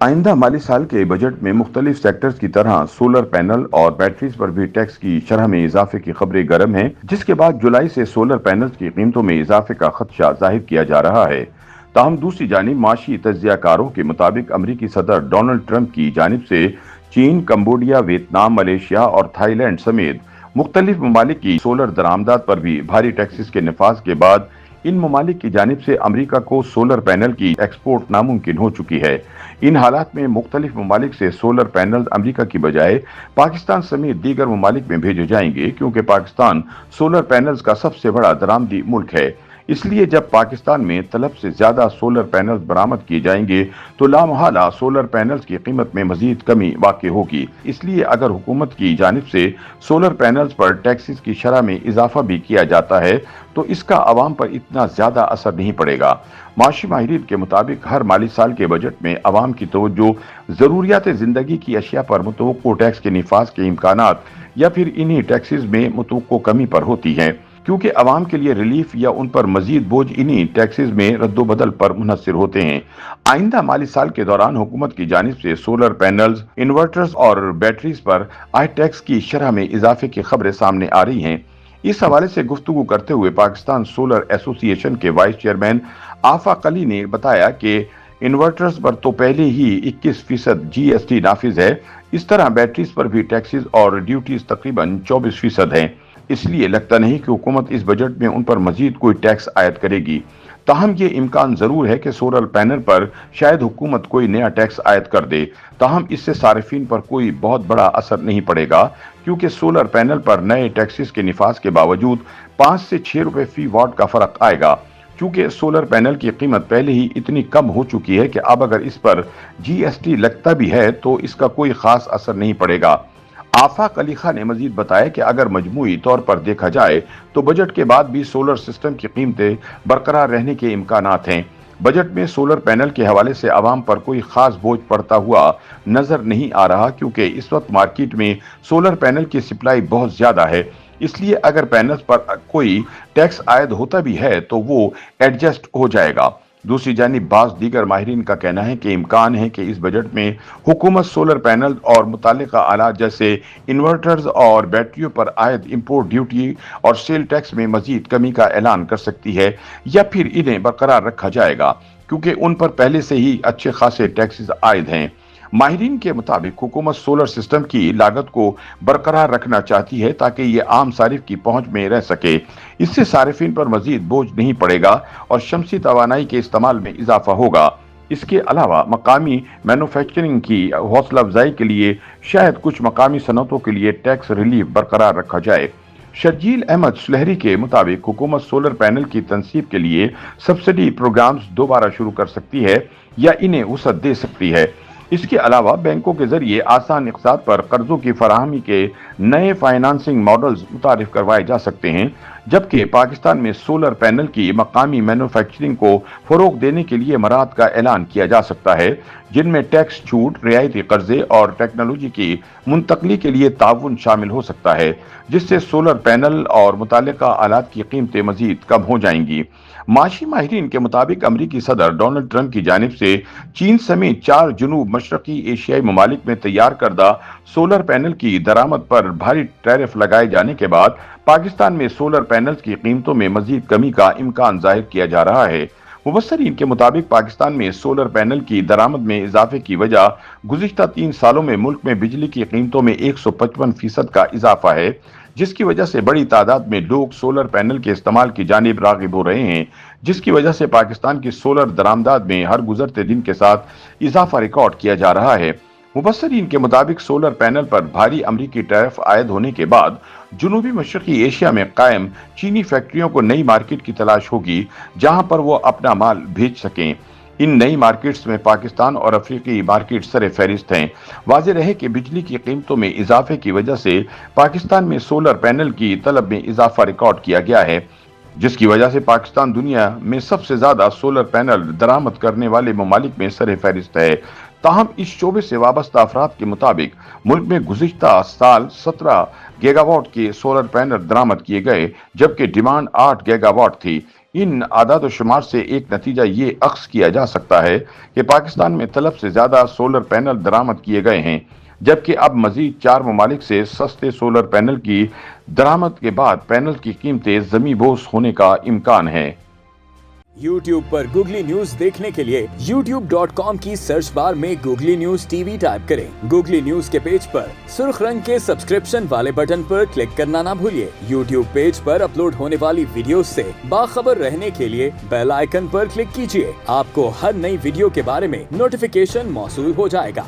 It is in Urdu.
آئندہ مالی سال کے بجٹ میں مختلف سیکٹرز کی طرح سولر پینل اور بیٹریز پر بھی ٹیکس کی شرح میں اضافے کی خبریں گرم ہیں، جس کے بعد جولائی سے سولر پینلز کی قیمتوں میں اضافے کا خدشہ ظاہر کیا جا رہا ہے۔ تاہم دوسری جانب معاشی تجزیہ کاروں کے مطابق امریکی صدر ڈونلڈ ٹرمپ کی جانب سے چین، کمبوڈیا، ویتنام، ملیشیا اور تھائی لینڈ سمیت مختلف ممالک کی سولر درآمدات پر بھی بھاری ٹیکسز کے نفاذ کے بعد ان ممالک کی جانب سے امریکہ کو سولر پینل کی ایکسپورٹ ناممکن ہو چکی ہے۔ ان حالات میں مختلف ممالک سے سولر پینلز امریکہ کی بجائے پاکستان سمیت دیگر ممالک میں بھیجے جائیں گے، کیونکہ پاکستان سولر پینلز کا سب سے بڑا درآمدی ملک ہے۔ اس لیے جب پاکستان میں طلب سے زیادہ سولر پینلز برآمد کیے جائیں گے تو لامحالہ سولر پینلز کی قیمت میں مزید کمی واقع ہوگی۔ اس لیے اگر حکومت کی جانب سے سولر پینلز پر ٹیکسز کی شرح میں اضافہ بھی کیا جاتا ہے تو اس کا عوام پر اتنا زیادہ اثر نہیں پڑے گا۔ معاشی ماہرین کے مطابق ہر مالی سال کے بجٹ میں عوام کی توجہ ضروریات زندگی کی اشیاء پر متوقع ٹیکس کے نفاذ کے امکانات یا پھر انہی ٹیکسز میں متوقع کمی پر ہوتی ہے، کیونکہ عوام کے لیے ریلیف یا ان پر مزید بوجھ انہی ٹیکسز میں رد و بدل پر منحصر ہوتے ہیں۔ آئندہ مالی سال کے دوران حکومت کی جانب سے سولر پینلز، انورٹرز اور بیٹریز پر عائد ٹیکس کی شرح میں اضافے کی خبریں سامنے آ رہی ہیں۔ اس حوالے سے گفتگو کرتے ہوئے پاکستان سولر ایسوسی ایشن کے وائس چیئرمین آفاق علی نے بتایا کہ انورٹرز پر تو پہلے ہی 21% جی ایس ٹی نافذ ہے، اس طرح بیٹریز پر بھی ٹیکسز اور ڈیوٹیز تقریباً 24% ہیں۔ اس لیے لگتا نہیں کہ حکومت اس بجٹ میں ان پر مزید کوئی ٹیکس عائد کرے گی۔ تاہم یہ امکان ضرور ہے کہ سولر پینل پر شاید حکومت کوئی نیا ٹیکس عائد کر دے، تاہم اس سے صارفین پر کوئی بہت بڑا اثر نہیں پڑے گا، کیونکہ سولر پینل پر نئے ٹیکسز کے نفاذ کے باوجود 5 سے 6 روپے فی واٹ کا فرق آئے گا۔ چونکہ سولر پینل کی قیمت پہلے ہی اتنی کم ہو چکی ہے کہ اب اگر اس پر جی ایس ٹی لگتا بھی ہے تو اس کا کوئی خاص اثر نہیں پڑے گا۔ آفاق علی خان نے مزید بتایا کہ اگر مجموعی طور پر دیکھا جائے تو بجٹ کے بعد بھی سولر سسٹم کی قیمتیں برقرار رہنے کے امکانات ہیں۔ بجٹ میں سولر پینل کے حوالے سے عوام پر کوئی خاص بوجھ پڑتا ہوا نظر نہیں آ رہا، کیونکہ اس وقت مارکیٹ میں سولر پینل کی سپلائی بہت زیادہ ہے۔ اس لیے اگر پینلز پر کوئی ٹیکس عائد ہوتا بھی ہے تو وہ ایڈجسٹ ہو جائے گا۔ دوسری جانب بعض دیگر ماہرین کا کہنا ہے کہ امکان ہے کہ اس بجٹ میں حکومت سولر پینل اور متعلقہ آلات جیسے انورٹرز اور بیٹریوں پر عائد امپورٹ ڈیوٹی اور سیل ٹیکس میں مزید کمی کا اعلان کر سکتی ہے، یا پھر انہیں برقرار رکھا جائے گا، کیونکہ ان پر پہلے سے ہی اچھے خاصے ٹیکسز عائد ہیں۔ ماہرین کے مطابق حکومت سولر سسٹم کی لاگت کو برقرار رکھنا چاہتی ہے تاکہ یہ عام صارف کی پہنچ میں رہ سکے۔ اس سے صارفین پر مزید بوجھ نہیں پڑے گا اور شمسی توانائی کے استعمال میں اضافہ ہوگا۔ اس کے علاوہ مقامی مینوفیکچرنگ کی حوصلہ افزائی کے لیے شاید کچھ مقامی صنعتوں کے لیے ٹیکس ریلیف برقرار رکھا جائے۔ شرجیل احمد سلہری کے مطابق حکومت سولر پینل کی تنصیب کے لیے سبسڈی پروگرامز دوبارہ شروع کر سکتی ہے یا انہیں وسعت دے سکتی ہے۔ اس کے علاوہ بینکوں کے ذریعے آسان اقساط پر قرضوں کی فراہمی کے نئے فائنانسنگ ماڈلز متعارف کروائے جا سکتے ہیں، جبکہ پاکستان میں سولر پینل کی مقامی مینوفیکچرنگ کو فروغ دینے کے لیے مراحت کا اعلان کیا جا سکتا ہے، جن میں ٹیکس چھوٹ، رعایتی قرضے اور ٹیکنالوجی کی منتقلی کے لیے تعاون شامل ہو سکتا ہے، جس سے سولر پینل اور متعلقہ آلات کی قیمتیں مزید کم ہو جائیں گی۔ معاشی ماہرین کے مطابق امریکی صدر ڈونلڈ ٹرمپ کی جانب سے چین سمیت 4 جنوب مشرقی ایشیائی ممالک میں تیار کردہ سولر پینل کی درآمد پر بھاری ٹیرف لگائے جانے کے بعد پاکستان میں سولر پینلز کی قیمتوں میں مزید کمی کا امکان ظاہر کیا جا رہا ہے۔ مبصرین کے مطابق پاکستان میں سولر پینل کی درآمد میں اضافے کی وجہ گزشتہ 3 سالوں میں ملک میں بجلی کی قیمتوں میں 155% کا اضافہ ہے، جس کی وجہ سے بڑی تعداد میں لوگ سولر پینل کے استعمال کی جانب راغب ہو رہے ہیں، جس کی وجہ سے پاکستان کی سولر درآمدات میں ہر گزرتے دن کے ساتھ اضافہ ریکارڈ کیا جا رہا ہے۔ مبصرین کے مطابق سولر پینل پر بھاری امریکی ٹیرف عائد ہونے کے بعد جنوبی مشرقی ایشیا میں قائم چینی فیکٹریوں کو نئی مارکیٹ کی تلاش ہوگی جہاں پر وہ اپنا مال بھیج سکیں۔ ان نئی مارکیٹس میں پاکستان اور افریقی مارکیٹ سر فہرست ہیں۔ واضح رہے کہ بجلی کی قیمتوں میں اضافے کی وجہ سے پاکستان میں سولر پینل کی طلب میں اضافہ ریکارڈ کیا گیا ہے، جس کی وجہ سے پاکستان دنیا میں سب سے زیادہ سولر پینل درآمد کرنے والے ممالک میں سر فہرست ہے۔ تاہم اس شعبے سے وابستہ افراد کے مطابق ملک میں گزشتہ سال 17 گیگا واٹ کے سولر پینل درآمد کیے گئے، جبکہ ڈیمانڈ 8 گیگا واٹ تھی۔ ان اعداد و شمار سے ایک نتیجہ یہ اخذ کیا جا سکتا ہے کہ پاکستان میں طلب سے زیادہ سولر پینل درآمد کیے گئے ہیں، جبکہ اب مزید 4 ممالک سے سستے سولر پینل کی درآمد کے بعد پینل کی قیمتیں زمیں بوس ہونے کا امکان ہے۔ YouTube پر گوگلی نیوز دیکھنے کے لیے youtube.com کی سرچ بار میں googly news T V type کریں۔ گوگلی نیوز کے پیج پر سرخ رنگ کے سبسکرپشن والے بٹن پر کلک کرنا نہ بھولیے۔ YouTube پیج پر اپلوڈ ہونے والی ویڈیوز سے باخبر رہنے کے لیے بیل آئیکن پر کلک کیجیے۔ آپ کو ہر نئی ویڈیو کے بارے میں نوٹیفیکیشن موصول ہو جائے گا۔